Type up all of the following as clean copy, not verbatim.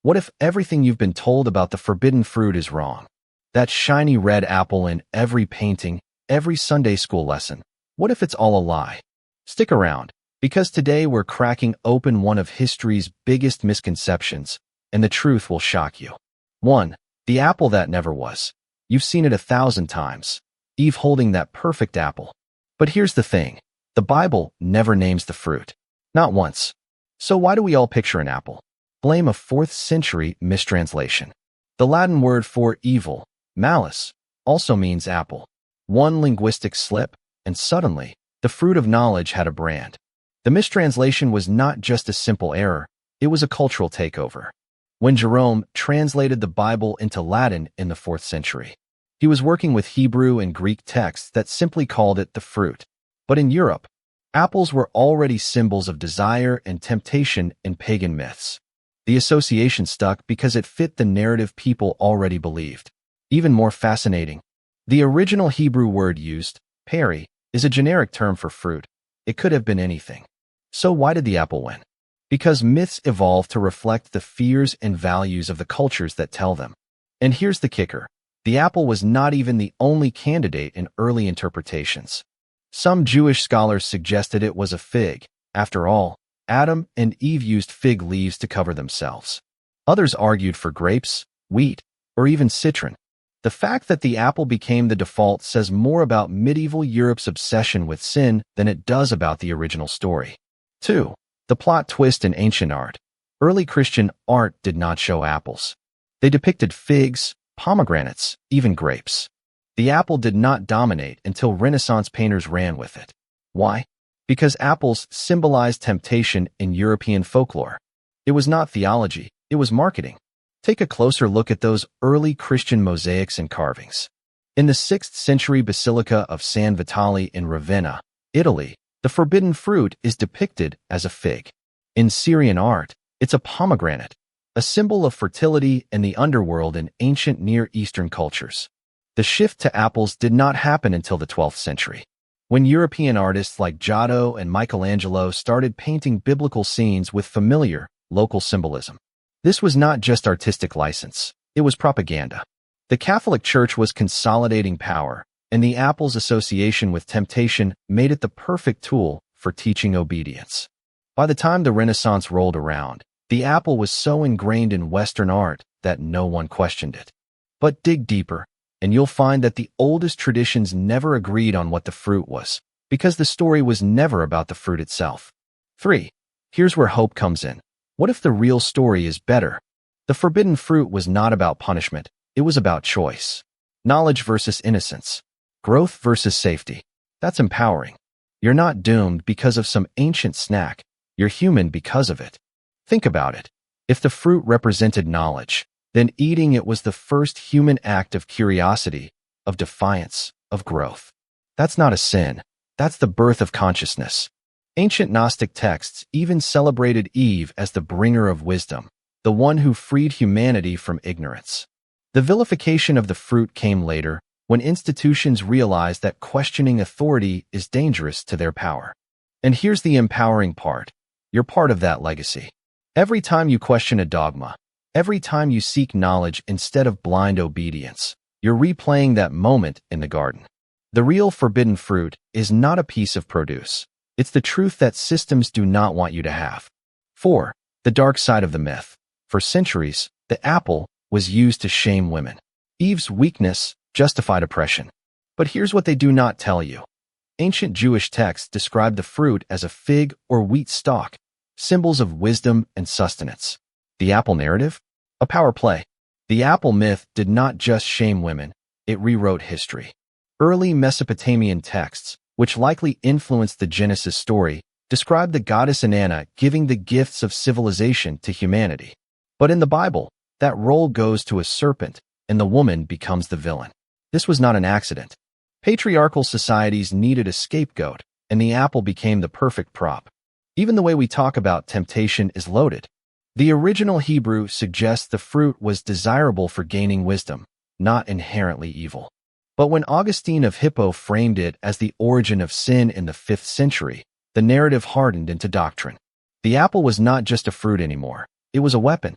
What if everything you've been told about the forbidden fruit is wrong? That shiny red apple in every painting, every Sunday school lesson. What if it's all a lie? Stick around, because today we're cracking open one of history's biggest misconceptions, and the truth will shock you. 1. The apple that never was. You've seen it 1,000 times. Eve holding that perfect apple. But here's the thing. The Bible never names the fruit. Not once. So why do we all picture an apple? Blame a 4th century mistranslation. The Latin word for evil, malice, also means apple. One linguistic slip, and suddenly, the fruit of knowledge had a brand. The mistranslation was not just a simple error, it was a cultural takeover. When Jerome translated the Bible into Latin in the 4th century, he was working with Hebrew and Greek texts that simply called it the fruit. But in Europe, apples were already symbols of desire and temptation in pagan myths. The association stuck because it fit the narrative people already believed. Even more fascinating, the original Hebrew word used, peri, is a generic term for fruit. It could have been anything. So why did the apple win? Because myths evolved to reflect the fears and values of the cultures that tell them. And here's the kicker. The apple was not even the only candidate in early interpretations. Some Jewish scholars suggested it was a fig. After all, Adam and Eve used fig leaves to cover themselves. Others argued for grapes, wheat, or even citron. The fact that the apple became the default says more about medieval Europe's obsession with sin than it does about the original story. 2. The plot twist in ancient art. Early Christian art did not show apples. They depicted figs, pomegranates, even grapes. The apple did not dominate until Renaissance painters ran with it. Why? Because apples symbolized temptation in European folklore. It was not theology, it was marketing. Take a closer look at those early Christian mosaics and carvings. In the 6th century Basilica of San Vitale in Ravenna, Italy, the forbidden fruit is depicted as a fig. In Syrian art, it's a pomegranate, a symbol of fertility and the underworld in ancient Near Eastern cultures. The shift to apples did not happen until the 12th century, when European artists like Giotto and Michelangelo started painting biblical scenes with familiar, local symbolism. This was not just artistic license, it was propaganda. The Catholic Church was consolidating power, and the apple's association with temptation made it the perfect tool for teaching obedience. By the time the Renaissance rolled around, the apple was so ingrained in Western art that no one questioned it. But dig deeper, and you'll find that the oldest traditions never agreed on what the fruit was, because the story was never about the fruit itself. 3. Here's where hope comes in. What if the real story is better? The forbidden fruit was not about punishment, it was about choice. Knowledge versus innocence. Growth versus safety. That's empowering. You're not doomed because of some ancient snack. You're human because of it. Think about it. If the fruit represented knowledge, then eating it was the first human act of curiosity, of defiance, of growth. That's not a sin. That's the birth of consciousness. Ancient Gnostic texts even celebrated Eve as the bringer of wisdom, the one who freed humanity from ignorance. The vilification of the fruit came later, when institutions realized that questioning authority is dangerous to their power. And here's the empowering part. You're part of that legacy. Every time you question a dogma, every time you seek knowledge instead of blind obedience, you're replaying that moment in the garden. The real forbidden fruit is not a piece of produce. It's the truth that systems do not want you to have. 4. The dark side of the myth. For centuries, the apple was used to shame women. Eve's weakness justified oppression. But here's what they do not tell you. Ancient Jewish texts describe the fruit as a fig or wheat stalk, symbols of wisdom and sustenance. The apple narrative? A power play. The apple myth did not just shame women, it rewrote history. Early Mesopotamian texts, which likely influenced the Genesis story, describe the goddess Inanna giving the gifts of civilization to humanity. But in the Bible, that role goes to a serpent, and the woman becomes the villain. This was not an accident. Patriarchal societies needed a scapegoat, and the apple became the perfect prop. Even the way we talk about temptation is loaded. The original Hebrew suggests the fruit was desirable for gaining wisdom, not inherently evil. But when Augustine of Hippo framed it as the origin of sin in the 5th century, the narrative hardened into doctrine. The apple was not just a fruit anymore, it was a weapon.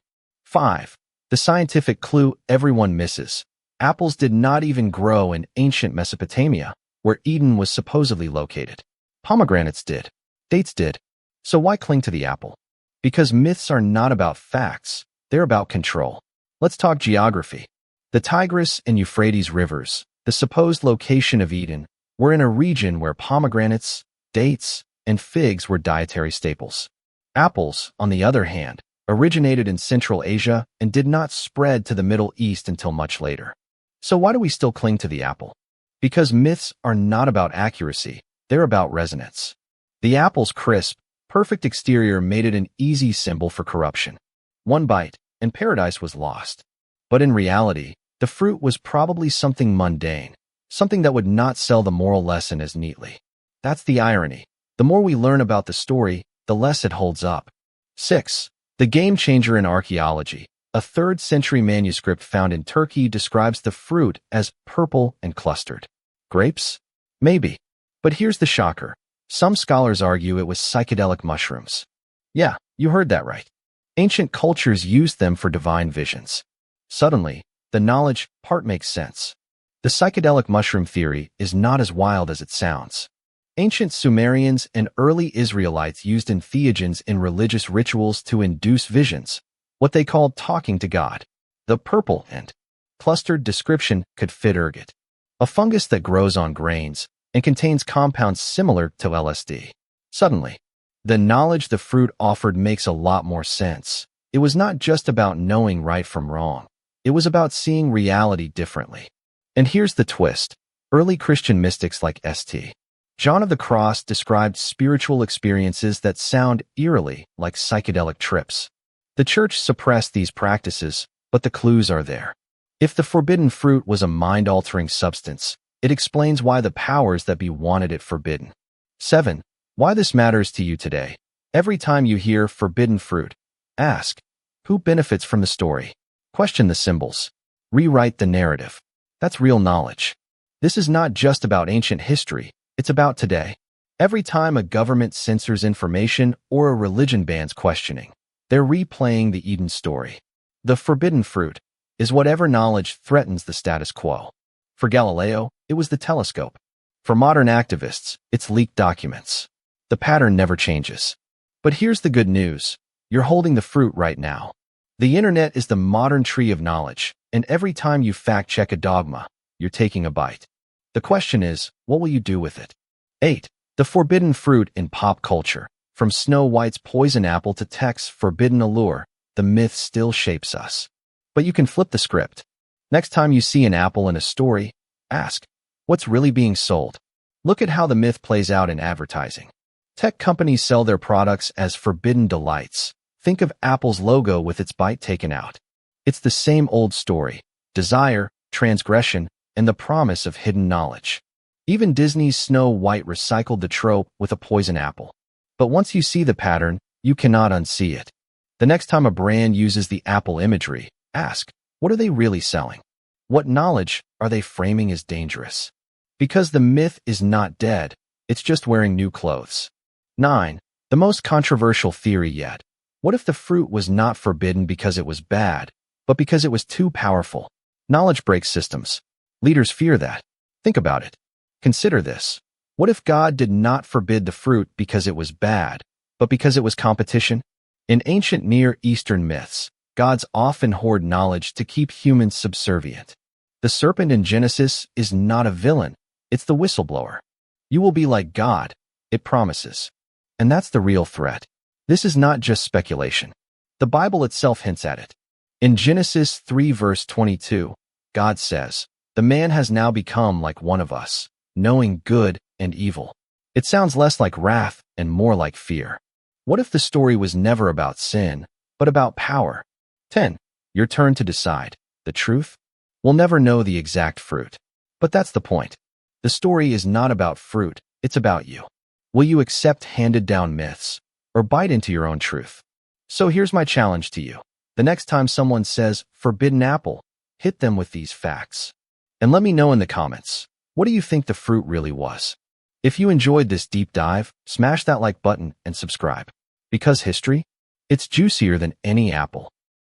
5. The scientific clue everyone misses. Apples did not even grow in ancient Mesopotamia, where Eden was supposedly located. Pomegranates did. Dates did. So why cling to the apple? Because myths are not about facts, they're about control. Let's talk geography. The Tigris and Euphrates rivers, the supposed location of Eden, were in a region where pomegranates, dates, and figs were dietary staples. Apples, on the other hand, originated in Central Asia and did not spread to the Middle East until much later. So why do we still cling to the apple? Because myths are not about accuracy, they're about resonance. The apple's crisp, perfect exterior made it an easy symbol for corruption. One bite, and paradise was lost. But in reality, the fruit was probably something mundane, something that would not sell the moral lesson as neatly. That's the irony. The more we learn about the story, the less it holds up. 6. The game changer in archaeology. A 3rd century manuscript found in Turkey describes the fruit as purple and clustered. Grapes? Maybe. But here's the shocker. Some scholars argue it was psychedelic mushrooms. Yeah, you heard that right. Ancient cultures used them for divine visions. Suddenly, the knowledge part makes sense. The psychedelic mushroom theory is not as wild as it sounds. Ancient Sumerians and early Israelites used entheogens in religious rituals to induce visions, what they called talking to God. The purple and clustered description could fit ergot, a fungus that grows on grains and contains compounds similar to LSD. Suddenly, the knowledge the fruit offered makes a lot more sense. It was not just about knowing right from wrong. It was about seeing reality differently. And here's the twist. Early Christian mystics like St. John of the Cross described spiritual experiences that sound eerily like psychedelic trips. The church suppressed these practices, but the clues are there. If the forbidden fruit was a mind-altering substance, it explains why the powers that be wanted it forbidden. 7. Why this matters to you today. Every time you hear forbidden fruit, ask, who benefits from the story? Question the symbols. Rewrite the narrative. That's real knowledge. This is not just about ancient history, it's about today. Every time a government censors information or a religion bans questioning, they're replaying the Eden story. The forbidden fruit is whatever knowledge threatens the status quo. For Galileo, it was the telescope. For modern activists, it's leaked documents. The pattern never changes. But here's the good news. You're holding the fruit right now. The internet is the modern tree of knowledge, and every time you fact-check a dogma, you're taking a bite. The question is, what will you do with it? 8. The forbidden fruit in pop culture. From Snow White's poison apple to Tech's forbidden allure, the myth still shapes us. But you can flip the script. Next time you see an apple in a story, ask, what's really being sold? Look at how the myth plays out in advertising. Tech companies sell their products as forbidden delights. Think of Apple's logo with its bite taken out. It's the same old story: desire, transgression, and the promise of hidden knowledge. Even Disney's Snow White recycled the trope with a poison apple. But once you see the pattern, you cannot unsee it. The next time a brand uses the apple imagery, ask, what are they really selling? What knowledge are they framing as dangerous? Because the myth is not dead, it's just wearing new clothes. 9. The most controversial theory yet. What if the fruit was not forbidden because it was bad, but because it was too powerful? Knowledge breaks systems. Leaders fear that. Think about it. Consider this. What if God did not forbid the fruit because it was bad, but because it was competition? In ancient Near Eastern myths, gods often hoard knowledge to keep humans subservient. The serpent in Genesis is not a villain, it's the whistleblower. You will be like God, it promises. And that's the real threat. This is not just speculation. The Bible itself hints at it. In Genesis 3 verse 22, God says, "The man has now become like one of us, knowing good and evil." It sounds less like wrath and more like fear. What if the story was never about sin, but about power? 10. Your turn to decide. The truth? We'll never know the exact fruit. But that's the point. The story is not about fruit, it's about you. Will you accept handed-down myths, or bite into your own truth? So here's my challenge to you. The next time someone says, forbidden apple, hit them with these facts. And let me know in the comments, what do you think the fruit really was? If you enjoyed this deep dive, smash that like button and subscribe. Because history? It's juicier than any apple.